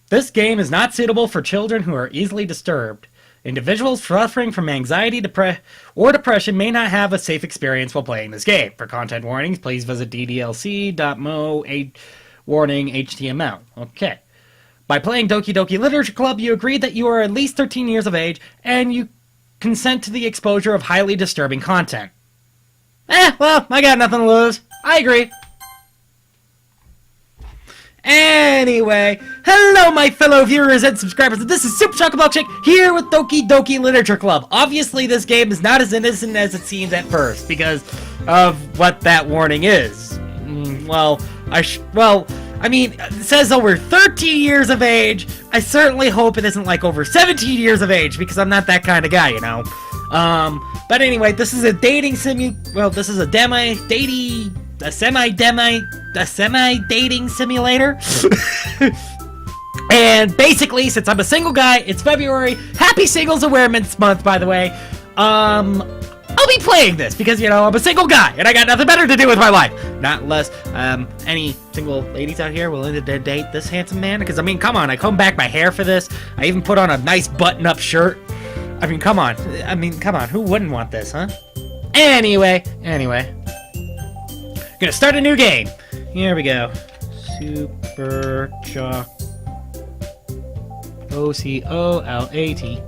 This game is not suitable for children who are easily disturbed. Individuals suffering from anxiety or depression may not have a safe experience while playing this game. For content warnings, please visit ddlc.mo warning HTML. Okay. By playing Doki Doki Literature Club, you agree that you are at least 13 years of age, and you consent to the exposure of highly disturbing content. Well, I got nothing to lose. I agree. Anyway, hello my fellow viewers and subscribers, this is Supercholatemilkshake here with Doki Doki Literature Club. Obviously this game is not as innocent as it seems at first, because of what that warning is. I mean, it says over 13 years of age. I certainly hope it isn't like over 17 years of age, because I'm not that kind of guy, you know. But anyway, this is a this is a semi-dating simulator. And basically, since I'm a single guy, it's February. Happy Singles Awareness Month, by the way. I'll be playing this because, you know, I'm a single guy and I got nothing better to do with my life. Not unless any single ladies out here willing to date this handsome man. Because, I mean, come on, I combed back my hair for this. I even put on a nice button-up shirt. I mean, come on. Who wouldn't want this, huh? Anyway. Gonna start a new game. Here we go. Superchocolate. OCOLAT.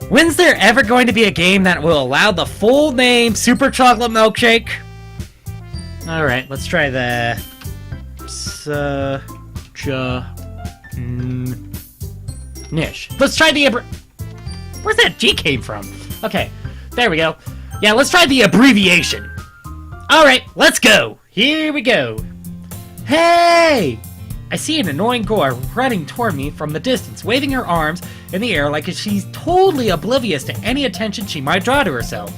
When's there ever going to be a game that will allow the full name Supercholatemilkshake? Alright, let's try the... Nish. Let's try the Where's that G came from? Okay, there we go. Yeah, let's try the abbreviation. Alright, let's go. Here we go. Hey! I see an annoying girl running toward me from the distance, waving her arms in the air like she's totally oblivious to any attention she might draw to herself.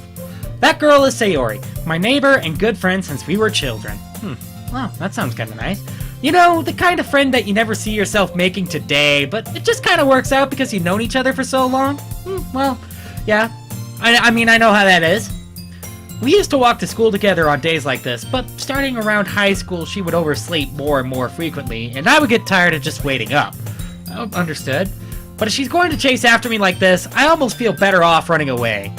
That girl is Sayori, my neighbor and good friend since we were children. Well, that sounds kind of nice. You know, the kind of friend that you never see yourself making today, but it just kind of works out because you've known each other for so long? Well, yeah. I mean, I know how that is. We used to walk to school together on days like this, but starting around high school, she would oversleep more and more frequently, and I would get tired of just waiting up. Understood. But if she's going to chase after me like this, I almost feel better off running away.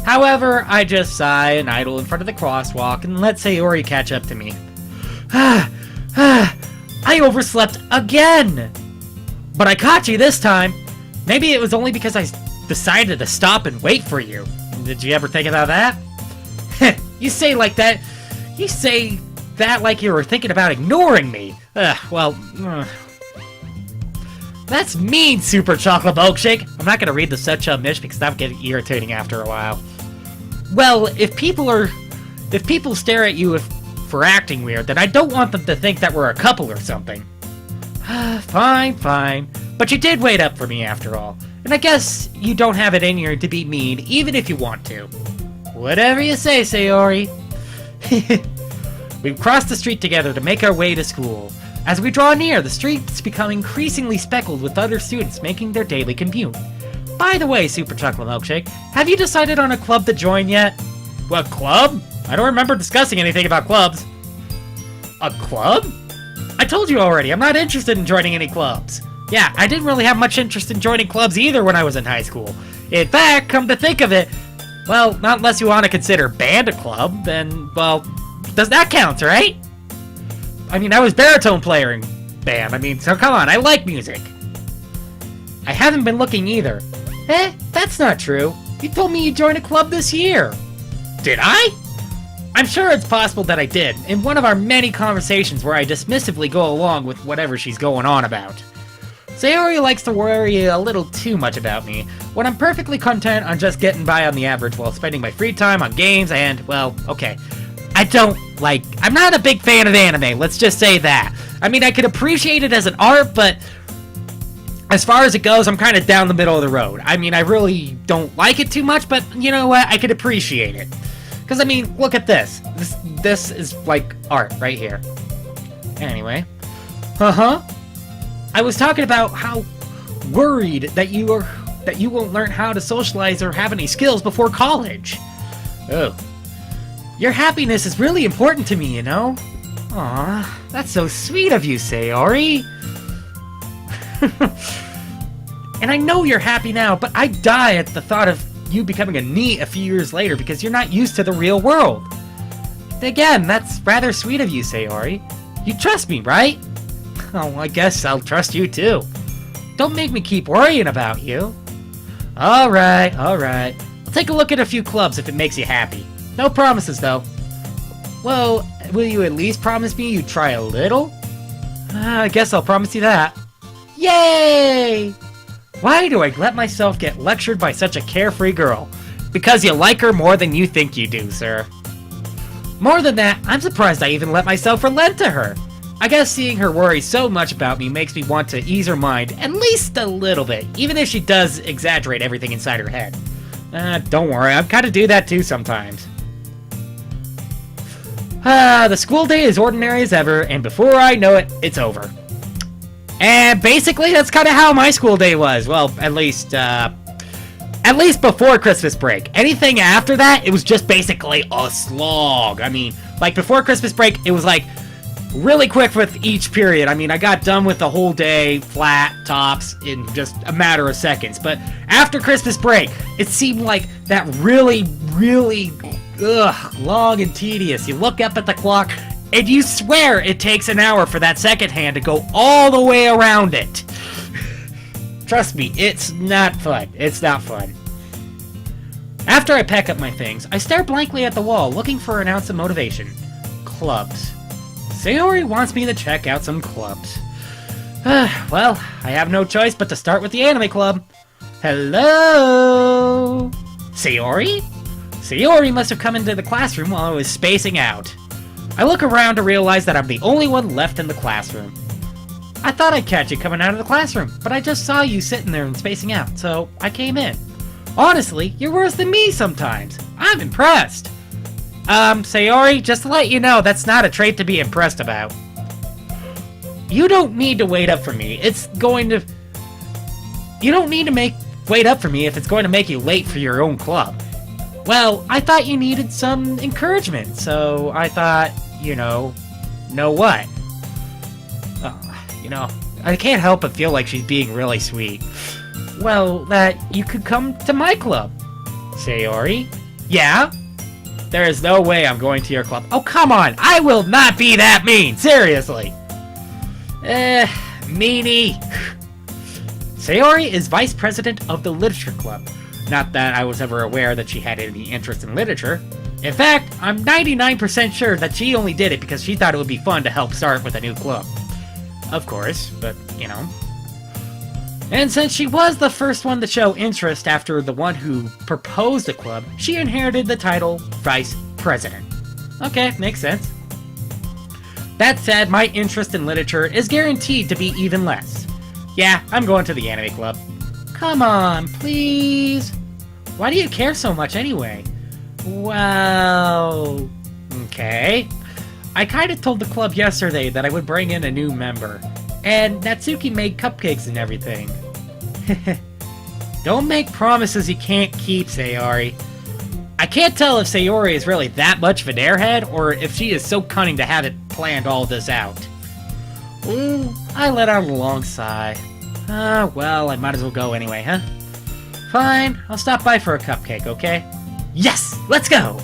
However, I just sigh and idle in front of the crosswalk and let Sayori catch up to me. I overslept again! But I caught you this time. Maybe it was only because I decided to stop and wait for you. Did you ever think about that? You say that like you were thinking about ignoring me. That's mean, Supercholatemilkshake. I'm not gonna read the such a mish because that would get irritating after a while. Well, if people stare at you for acting weird, then I don't want them to think that we're a couple or something. Fine. But you did wait up for me after all. And I guess you don't have it in you to be mean, even if you want to. Whatever you say, Sayori. We've crossed the street together to make our way to school. As we draw near, the streets become increasingly speckled with other students making their daily commute. By the way, Supercholatemilkshake, have you decided on a club to join yet? What club? I don't remember discussing anything about clubs. A club? I told you already, I'm not interested in joining any clubs. Yeah, I didn't really have much interest in joining clubs either when I was in high school. In fact, come to think of it, well, not unless you want to consider band a club, then, well, does that count, right? I mean, I was baritone player in band. I mean, so come on, I like music. I haven't been looking either. That's not true. You told me you joined a club this year. Did I? I'm sure it's possible that I did, in one of our many conversations where I dismissively go along with whatever she's going on about. Sayori likes to worry a little too much about me, when I'm perfectly content on just getting by on the average while spending my free time on games and, well, okay. I'm not a big fan of anime, let's just say that. I mean, I could appreciate it as an art, but as far as it goes, I'm kind of down the middle of the road. I mean, I really don't like it too much, but you know what? I could appreciate it. Because, I mean, look at this. This is, like, art right here. Anyway. I was talking about how worried that you won't learn how to socialize or have any skills before college. Oh. Your happiness is really important to me, you know? Aw, that's so sweet of you, Sayori. And I know you're happy now, but I die at the thought of you becoming a NEET a few years later because you're not used to the real world. Again, that's rather sweet of you, Sayori. You trust me, right? Oh, I guess I'll trust you too. Don't make me keep worrying about you. Alright. I'll take a look at a few clubs if it makes you happy. No promises, though. Well, will you at least promise me you'd try a little? I guess I'll promise you that. Yay! Why do I let myself get lectured by such a carefree girl? Because you like her more than you think you do, sir. More than that, I'm surprised I even let myself relent to her. I guess seeing her worry so much about me makes me want to ease her mind at least a little bit, even if she does exaggerate everything inside her head. Don't worry, I kind of do that too sometimes. The school day is ordinary as ever, and before I know it, it's over. And basically, that's kind of how my school day was. Well, at least before Christmas break. Anything after that, it was just basically a slog. I mean, like, before Christmas break, it was, like, really quick with each period. I mean, I got done with the whole day, flat, tops, in just a matter of seconds. But after Christmas break, it seemed like that really, long and tedious. You look up at the clock, and you swear it takes an hour for that second hand to go all the way around it. Trust me, it's not fun. It's not fun. After I pack up my things, I stare blankly at the wall, looking for an ounce of motivation. Clubs. Sayori wants me to check out some clubs. Well, I have no choice but to start with the anime club. Hello? Sayori? Sayori must have come into the classroom while I was spacing out. I look around to realize that I'm the only one left in the classroom. I thought I'd catch you coming out of the classroom, but I just saw you sitting there and spacing out, so I came in. Honestly, you're worse than me sometimes. I'm impressed. Sayori, just to let you know, that's not a trait to be impressed about. You don't need to wait up for me. You don't need to wait up for me if it's going to make you late for your own club. Well, I thought you needed some encouragement, so I thought, know what? I can't help but feel like she's being really sweet. Well, that you could come to my club. Sayori? Yeah? There is no way I'm going to your club. Oh, come on! I will not be that mean! Seriously! Meanie! Sayori is vice president of the literature club. Not that I was ever aware that she had any interest in literature. In fact, I'm 99% sure that she only did it because she thought it would be fun to help start with a new club. Of course, but, And since she was the first one to show interest after the one who proposed the club, she inherited the title Vice President. Okay, makes sense. That said, my interest in literature is guaranteed to be even less. Yeah, I'm going to the anime club. Come on, please. Why do you care so much anyway? Well... Okay. I kinda told the club yesterday that I would bring in a new member. And Natsuki made cupcakes and everything. Don't make promises you can't keep, Sayori. I can't tell if Sayori is really that much of an airhead, or if she is so cunning to have it planned all this out. I let out a long sigh. Well, I might as well go anyway, huh? Fine, I'll stop by for a cupcake, okay? Yes! Let's go!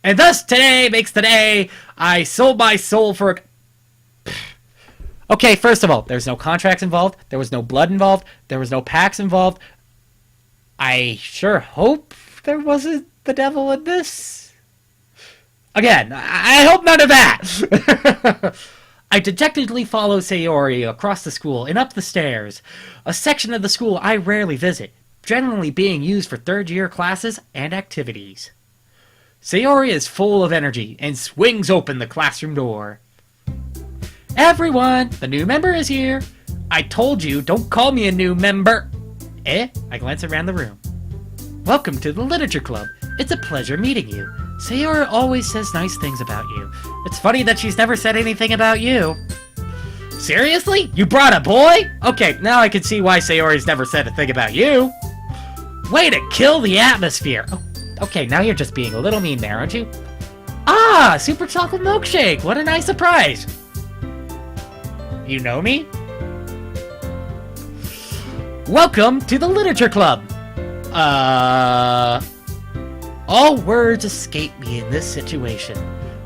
And thus today makes the day I sold my soul for a... Okay, first of all, there's no contracts involved, there was no blood involved, there was no pacts involved. I sure hope there wasn't the devil in this. Again, I hope none of that! I dejectedly follow Sayori across the school and up the stairs, a section of the school I rarely visit, generally being used for third-year classes and activities. Sayori is full of energy and swings open the classroom door. Everyone, the new member is here. I told you, don't call me a new member. I glance around the room. Welcome to the Literature Club. It's a pleasure meeting you. Sayori always says nice things about you. It's funny that she's never said anything about you. Seriously? You brought a boy? Okay, now I can see why Sayori's never said a thing about you. Way to kill the atmosphere. Oh, okay, now you're just being a little mean there, aren't you? Ah, Supercholatemilkshake. What a nice surprise. You know me? Welcome to the Literature Club! All words escape me in this situation.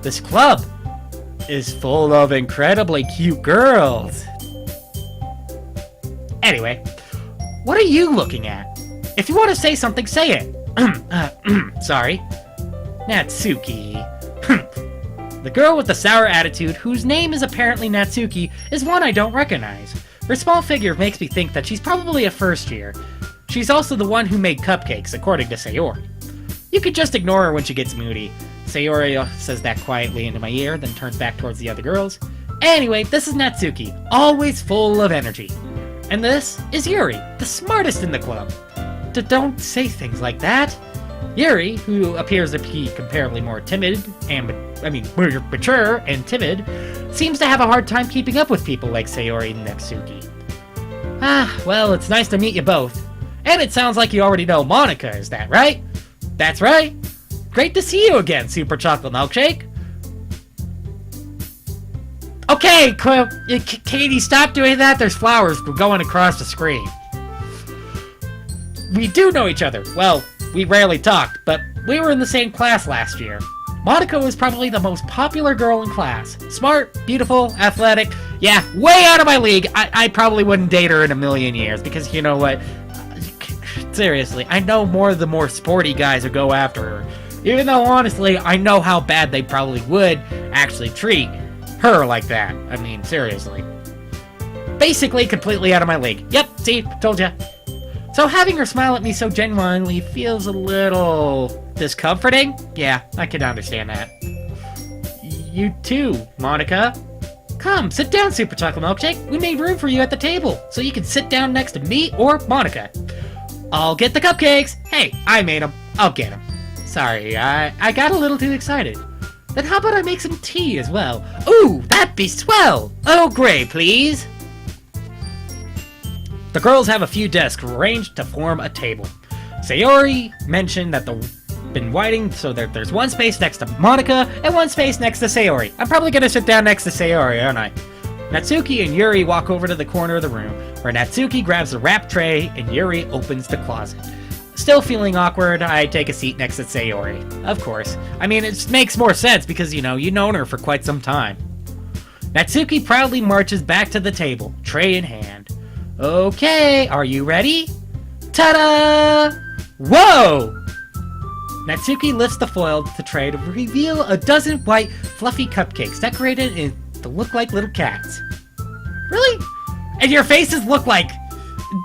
This club is full of incredibly cute girls. Anyway, what are you looking at? If you want to say something, say it. Sorry. Natsuki. The girl with the sour attitude, whose name is apparently Natsuki, is one I don't recognize. Her small figure makes me think that she's probably a first year. She's also the one who made cupcakes, according to Sayori. You could just ignore her when she gets moody. Sayori says that quietly into my ear, then turns back towards the other girls. Anyway, this is Natsuki, always full of energy. And this is Yuri, the smartest in the club. Don't say things like that. Yuri, who appears to be comparably more timid and, more mature and timid, seems to have a hard time keeping up with people like Sayori and Natsuki. Well, it's nice to meet you both. And it sounds like you already know Monica, is that right? That's right. Great to see you again, Supercholatemilkshake. Okay, Katie, stop doing that. There's flowers going across the screen. We do know each other. Well, we rarely talked, but we were in the same class last year. Monica was probably the most popular girl in class. Smart, beautiful, athletic. Yeah, way out of my league. I probably wouldn't date her in a million years, because you know what? Seriously, I know more of the more sporty guys who go after her. Even though, honestly, I know how bad they probably would actually treat her like that. I mean, seriously. Basically, completely out of my league. Yep, see, told ya. So having her smile at me so genuinely feels a little discomforting. Yeah, I can understand that. You too, Monica. Come, sit down, Superchocolatemilkshake. We made room for you at the table, so you can sit down next to me or Monica. I'll get the cupcakes. Hey, I made them. I'll get them. Sorry, I got a little too excited. Then how about I make some tea as well? Ooh, that'd be swell. Earl Grey, please. The girls have a few desks arranged to form a table. Sayori mentioned that they've been waiting so that there's one space next to Monica and one space next to Sayori. I'm probably gonna sit down next to Sayori, aren't I? Natsuki and Yuri walk over to the corner of the room, where Natsuki grabs the wrap tray and Yuri opens the closet. Still feeling awkward, I take a seat next to Sayori. Of course. I mean, it makes more sense because, you've known her for quite some time. Natsuki proudly marches back to the table, tray in hand. Okay, are you ready? Ta-da! Whoa! Natsuki lifts the foil to tray to reveal a dozen white, fluffy cupcakes decorated to look like little cats. Really? And your faces look like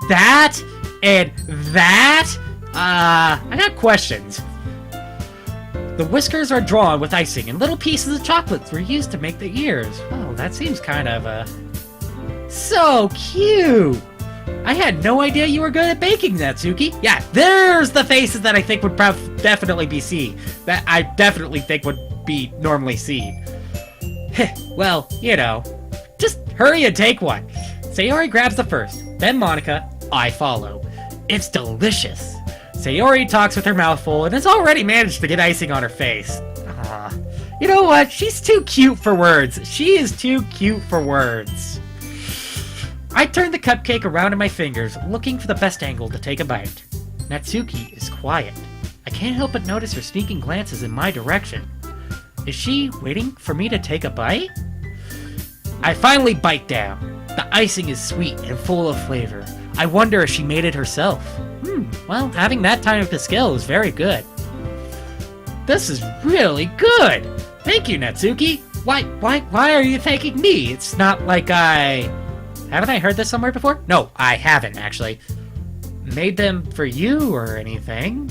that and that? I got questions. The whiskers are drawn with icing and little pieces of chocolates were used to make the ears. Oh, that seems kind of, so cute! I had no idea you were good at baking, Natsuki. Yeah, there's the faces that I think would definitely be seen. That I definitely think would be normally seen. Well, just hurry and take one. Sayori grabs the first, then Monica. I follow. It's delicious. Sayori talks with her mouth full and has already managed to get icing on her face. You know what? She's too cute for words. She is too cute for words. I turn the cupcake around in my fingers, looking for the best angle to take a bite. Natsuki is quiet. I can't help but notice her sneaking glances in my direction. Is she waiting for me to take a bite? I finally bite down. The icing is sweet and full of flavor. I wonder if she made it herself. Well, having that type of skill is very good. This is really good! Thank you, Natsuki! Why are you thanking me? It's not like Haven't I heard this somewhere before? No, I haven't, actually. Made them for you or anything?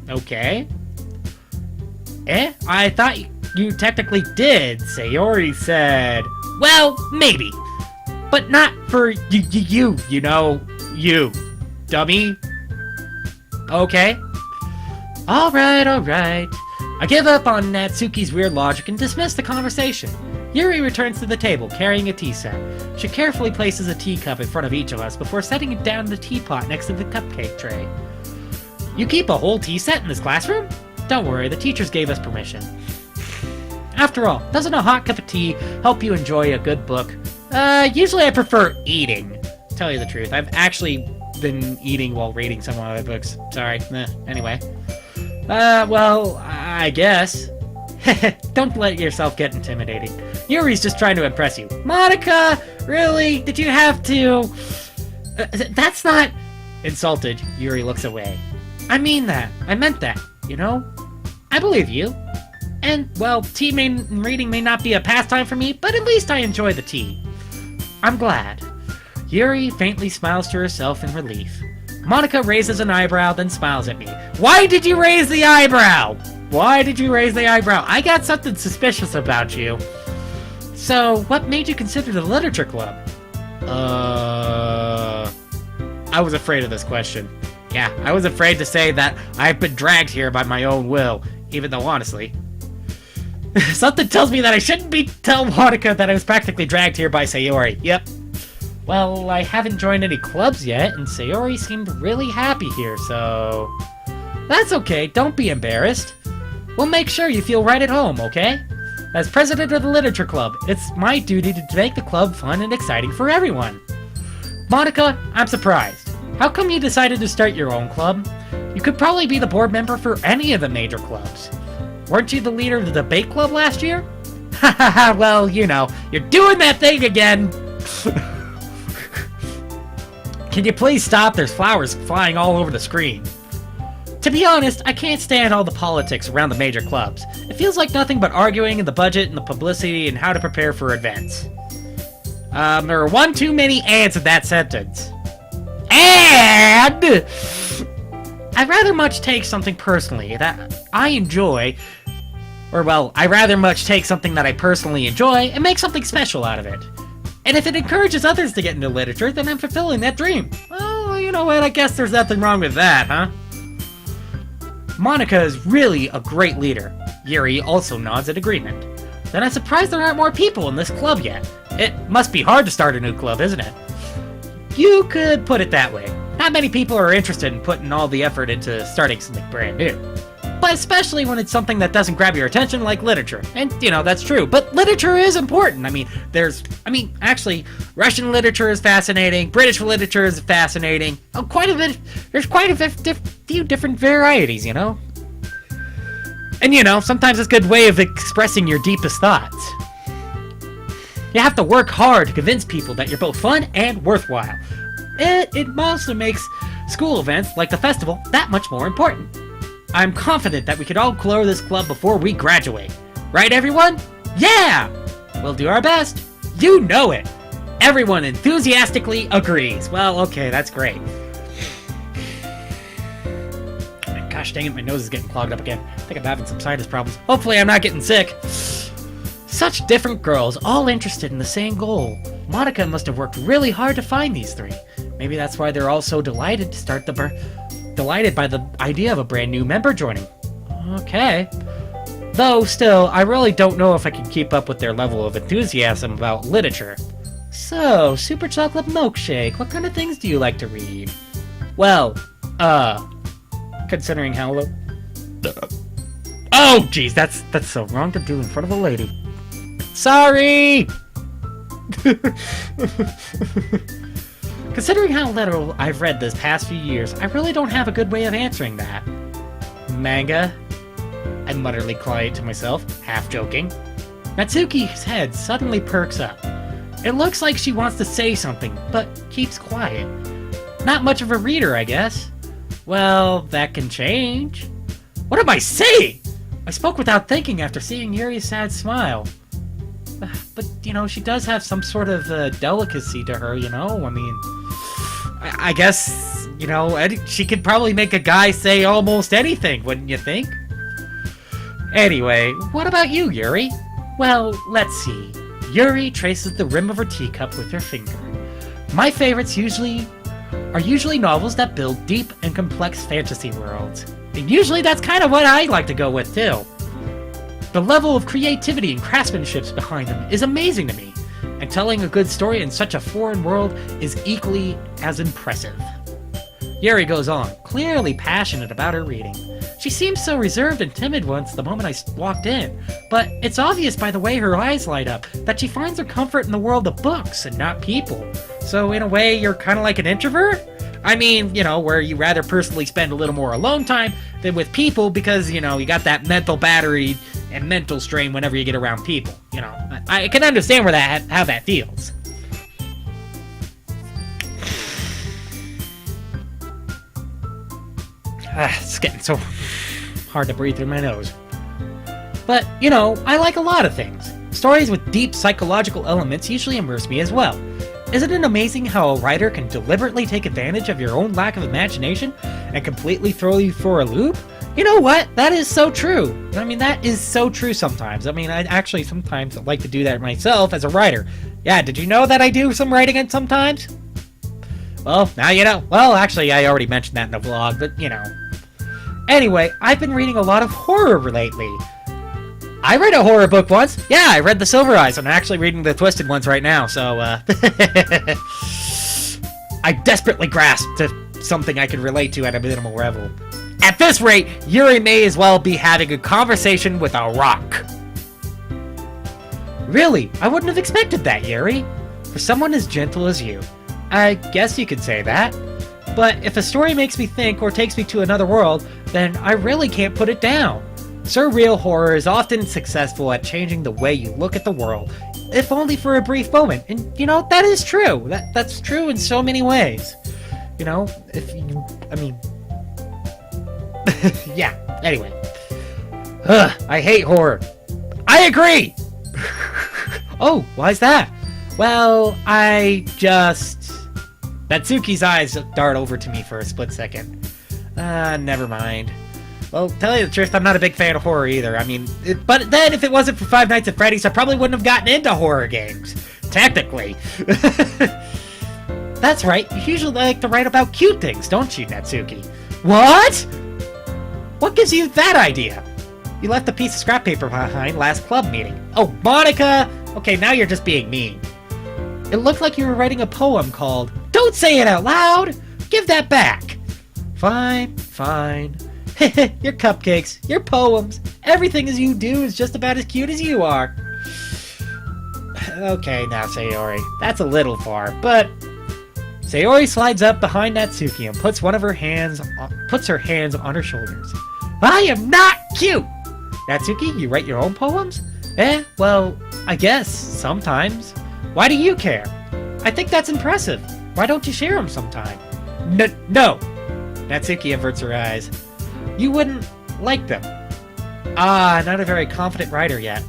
Okay. I thought you technically did, Sayori said. Well, maybe. But not for you, you, dummy. Okay. Alright. I give up on Natsuki's weird logic and dismiss the conversation. Yuri returns to the table, carrying a tea set. She carefully places a teacup in front of each of us before setting it down in the teapot next to the cupcake tray. You keep a whole tea set in this classroom? Don't worry, the teachers gave us permission. After all, doesn't a hot cup of tea help you enjoy a good book? Usually I prefer eating. To tell you the truth, I've actually been eating while reading some of my books. Sorry. Anyway. Well, I guess. Don't let yourself get intimidating. Yuri's just trying to impress you. Monica! Really? Did you have to? That's not... Insulted, Yuri looks away. I mean that. I meant that, you know? I believe you. And, well, tea reading may not be a pastime for me, but at least I enjoy the tea. I'm glad. Yuri faintly smiles to herself in relief. Monica raises an eyebrow, then smiles at me. Why did you raise the eyebrow? Why did you raise the eyebrow? I got something suspicious about you. So, what made you consider the literature club? I was afraid of this question. Yeah, I was afraid to say that I've been dragged here by my own will, even though honestly... Something tells me that I shouldn't tell Monica that I was practically dragged here by Sayori. Yep. Well, I haven't joined any clubs yet, and Sayori seemed really happy here, so... That's okay, don't be embarrassed. We'll make sure you feel right at home, okay? As president of the literature club, it's my duty to make the club fun and exciting for everyone. Monica, I'm surprised. How come you decided to start your own club? You could probably be the board member for any of the major clubs. Weren't you the leader of the debate club last year? Hahaha, well, you know, you're doing that thing again! Can you please stop? There's flowers flying all over the screen. To be honest, I can't stand all the politics around the major clubs. It feels like nothing but arguing and the budget and the publicity and how to prepare for events. There are one too many ands in that sentence. And I rather much take something personally that I enjoy, or well, I rather much take something that I personally enjoy and make something special out of it. And if it encourages others to get into literature, then I'm fulfilling that dream. Well, you know what, I guess there's nothing wrong with that, huh? Monica is really a great leader. Yuri also nods in agreement. Then I'm surprised there aren't more people in this club yet. It must be hard to start a new club, isn't it? You could put it that way. Not many people are interested in putting all the effort into starting something brand new. But especially when it's something that doesn't grab your attention like literature. And, you know, that's true. But literature is important. Actually, Russian literature is fascinating. British literature is fascinating. There's quite a few different varieties, you know? And, you know, sometimes it's a good way of expressing your deepest thoughts. You have to work hard to convince people that you're both fun and worthwhile. It also makes school events, like the festival, that much more important. I'm confident that we could all grow this club before we graduate. Right, everyone? Yeah! We'll do our best. You know it! Everyone enthusiastically agrees. Well, okay, that's great. Gosh dang it, my nose is getting clogged up again. I think I'm having some sinus problems. Hopefully I'm not getting sick. Such different girls, all interested in the same goal. Monica must have worked really hard to find these three. Maybe that's why they're all so delighted by the idea of a brand new member joining. Okay. Though, still, I really don't know if I can keep up with their level of enthusiasm about literature. So, Supercholatemilkshake, what kind of things do you like to read? Well, considering how low... Oh, jeez, that's so wrong to do in front of a lady. Sorry! Considering how little I've read this past few years, I really don't have a good way of answering that. Manga? I mutterly quiet to myself, half joking. Natsuki's head suddenly perks up. It looks like she wants to say something, but keeps quiet. Not much of a reader, I guess. Well, that can change. What am I saying? I spoke without thinking after seeing Yuri's sad smile. But, you know, she does have some sort of delicacy to her, you know? I mean, I guess, you know, she could probably make a guy say almost anything, wouldn't you think? Anyway, what about you, Yuri? Well, let's see. Yuri traces the rim of her teacup with her finger. My favorites are usually novels that build deep and complex fantasy worlds. And usually that's kind of what I like to go with, too. The level of creativity and craftsmanship behind them is amazing to me, and telling a good story in such a foreign world is equally as impressive. Yuri goes on, clearly passionate about her reading. She seems so reserved and timid once the moment I walked in, but it's obvious by the way her eyes light up that she finds her comfort in the world of books and not people. So in a way, you're kind of like an introvert? I mean, where you rather personally spend a little more alone time than with people because, you got that mental battery and mental strain whenever you get around people. I can understand how that feels. It's getting so hard to breathe through my nose. But, I like a lot of things. Stories with deep psychological elements usually immerse me as well. Isn't it amazing how a writer can deliberately take advantage of your own lack of imagination and completely throw you for a loop? You know what? That is so true. I mean, that is so true sometimes. I mean, I actually sometimes like to do that myself as a writer. Yeah, did you know that I do some writing sometimes? Well, now you know. Well, actually, I already mentioned that in the vlog, but Anyway, I've been reading a lot of horror lately. I read a horror book once. Yeah, I read The Silver Eyes. I'm actually reading the Twisted ones right now, so, I desperately grasped to something I could relate to at a minimal level. At this rate, Yuri may as well be having a conversation with a rock. Really? I wouldn't have expected that, Yuri. For someone as gentle as you. I guess you could say that. But if a story makes me think or takes me to another world, then I really can't put it down. Surreal horror is often successful at changing the way you look at the world, if only for a brief moment. And, that is true. That's true in so many ways. Yeah, anyway. I hate horror. I agree! Oh, why's that? Well, Natsuki's eyes dart over to me for a split second. Never mind. Well, tell you the truth, I'm not a big fan of horror either. I mean, but then if it wasn't for Five Nights at Freddy's, I probably wouldn't have gotten into horror games. Technically. That's right, you usually like to write about cute things, don't you, Natsuki? What? What gives you that idea? You left a piece of scrap paper behind last club meeting. Oh, Monica! Okay, now you're just being mean. It looked like you were writing a poem called, "Don't say it out loud! Give that back!" Fine. Your cupcakes, your poems, everything as you do is just about as cute as you are. Okay, now Sayori, that's a little far, but... Sayori slides up behind Natsuki and puts her hands on her shoulders. I am not cute! Natsuki, you write your own poems? Well, I guess, sometimes. Why do you care? I think that's impressive. Why don't you share them sometime? No! Natsuki averts her eyes. You wouldn't like them. Not a very confident writer yet.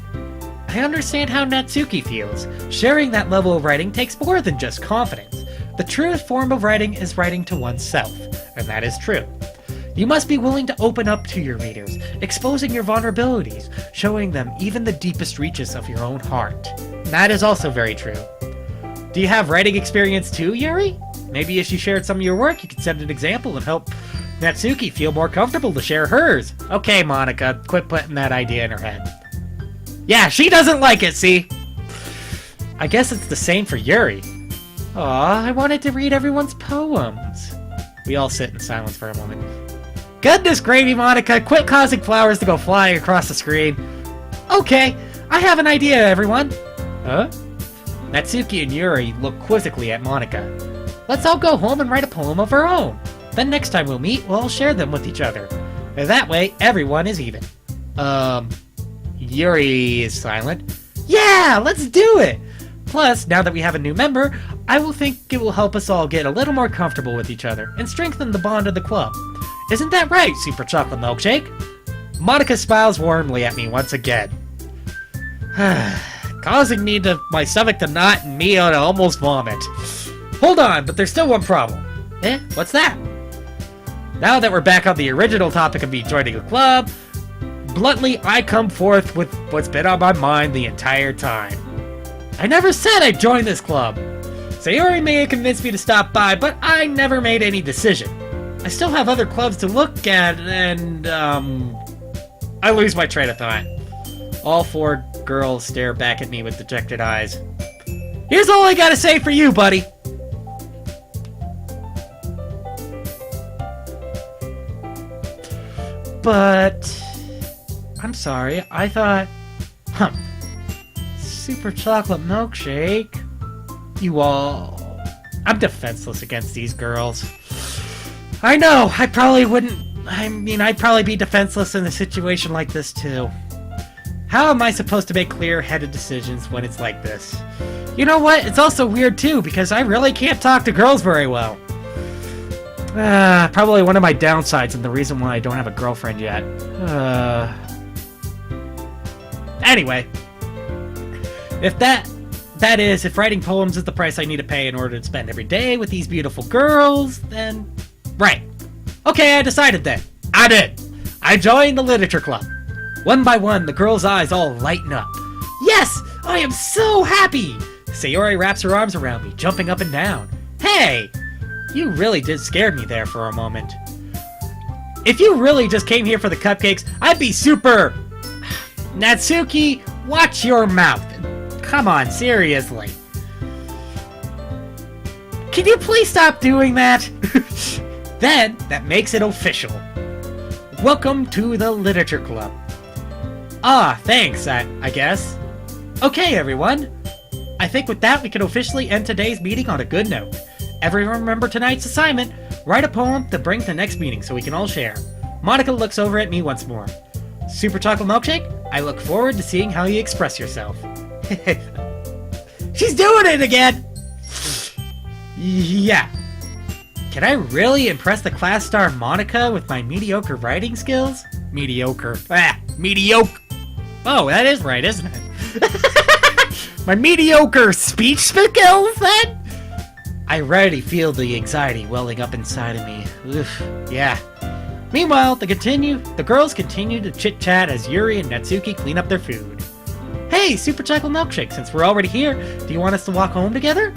I understand how Natsuki feels. Sharing that level of writing takes more than just confidence. The truest form of writing is writing to oneself, and that is true. You must be willing to open up to your readers, exposing your vulnerabilities, showing them even the deepest reaches of your own heart. That is also very true. Do you have writing experience too, Yuri? Maybe if you shared some of your work, you could set an example and help Natsuki feel more comfortable to share hers. Okay, Monica, quit putting that idea in her head. Yeah, she doesn't like it, see? I guess it's the same for Yuri. Aw, I wanted to read everyone's poems. We all sit in silence for a moment. Goodness gravy, Monica, quit causing flowers to go flying across the screen. Okay, I have an idea, everyone. Huh? Natsuki and Yuri look quizzically at Monica. Let's all go home and write a poem of our own. Then next time we'll meet, we'll all share them with each other. And that way, everyone is even. Yuri is silent. Yeah, let's do it! Plus, now that we have a new member, I will think it will help us all get a little more comfortable with each other and strengthen the bond of the club. Isn't that right, Superchocolatemilkshake? Monica smiles warmly at me once again. Causing my stomach to knot and me to almost vomit. Hold on, but there's still one problem. What's that? Now that we're back on the original topic of me joining a club, bluntly, I come forth with what's been on my mind the entire time. I never said I'd join this club. Sayori may have convinced me to stop by, but I never made any decision. I still have other clubs to look at, and, I lose my train of thought. All four girls stare back at me with dejected eyes. Here's all I gotta say for you, buddy. But... I'm sorry, I thought... Superchocolatemilkshake? You all... I'm defenseless against these girls. I know, I probably wouldn't... I'd probably be defenseless in a situation like this, too. How am I supposed to make clear-headed decisions when it's like this? You know what? It's also weird, too, because I really can't talk to girls very well. Probably one of my downsides and the reason why I don't have a girlfriend yet. Anyway. If writing poems is the price I need to pay in order to spend every day with these beautiful girls, then... Right. Okay, I decided then. I did. I joined the literature club. One by one, the girls' eyes all lighten up. Yes! I am so happy! Sayori wraps her arms around me, jumping up and down. Hey! You really did scare me there for a moment. If you really just came here for the cupcakes, I'd be super... Natsuki, watch your mouth. Come on, seriously. Can you please stop doing that? Then, that makes it official. Welcome to the Literature Club. Ah, thanks, I guess. Okay, everyone. I think with that, we can officially end today's meeting on a good note. Everyone remember tonight's assignment. Write a poem to bring to the next meeting so we can all share. Monica looks over at me once more. Super Chocolate Milkshake, I look forward to seeing how you express yourself. She's doing it again! Yeah. Can I really impress the class star Monica with my mediocre writing skills? Mediocre. Mediocre. Oh, that is right, isn't it? My mediocre speech skills, then? I already feel the anxiety welling up inside of me. Oof, yeah. Meanwhile, the girls continue to chit-chat as Yuri and Natsuki clean up their food. Hey, Super Chocolate Milkshake, since we're already here, do you want us to walk home together?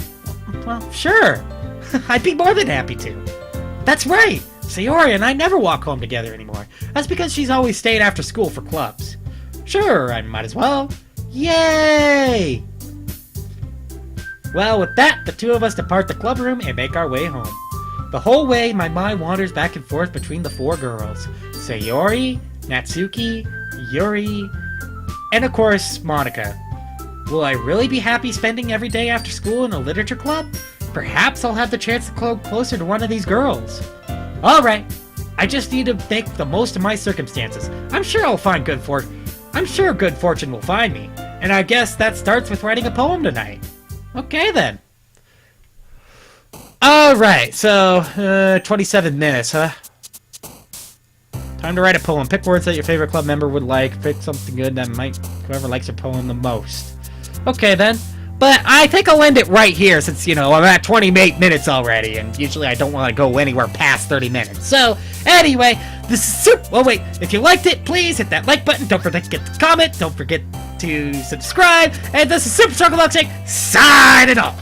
Well, sure. I'd be more than happy to. That's right. Sayori and I never walk home together anymore. That's because she's always stayed after school for clubs. Sure, I might as well. Yay! Well, with that, the two of us depart the club room and make our way home. The whole way, my mind wanders back and forth between the four girls. Sayori, Natsuki, Yuri, and of course, Monica. Will I really be happy spending every day after school in a literature club? Perhaps I'll have the chance to go closer to one of these girls. Alright, I just need to make the most of my circumstances. I'm sure good fortune will find me. And I guess that starts with writing a poem tonight. Okay then. Alright, so, 27 minutes, huh? Time to write a poem. Pick words that your favorite club member would like. Pick something good that whoever likes your poem the most. Okay then. But I think I'll end it right here since, I'm at 28 minutes already, and usually I don't want to go anywhere past 30 minutes. So, anyway, this is if you liked it, please hit that like button. Don't forget to comment. Don't forget to subscribe. And this is Super Chocolate Milkshake, signing off.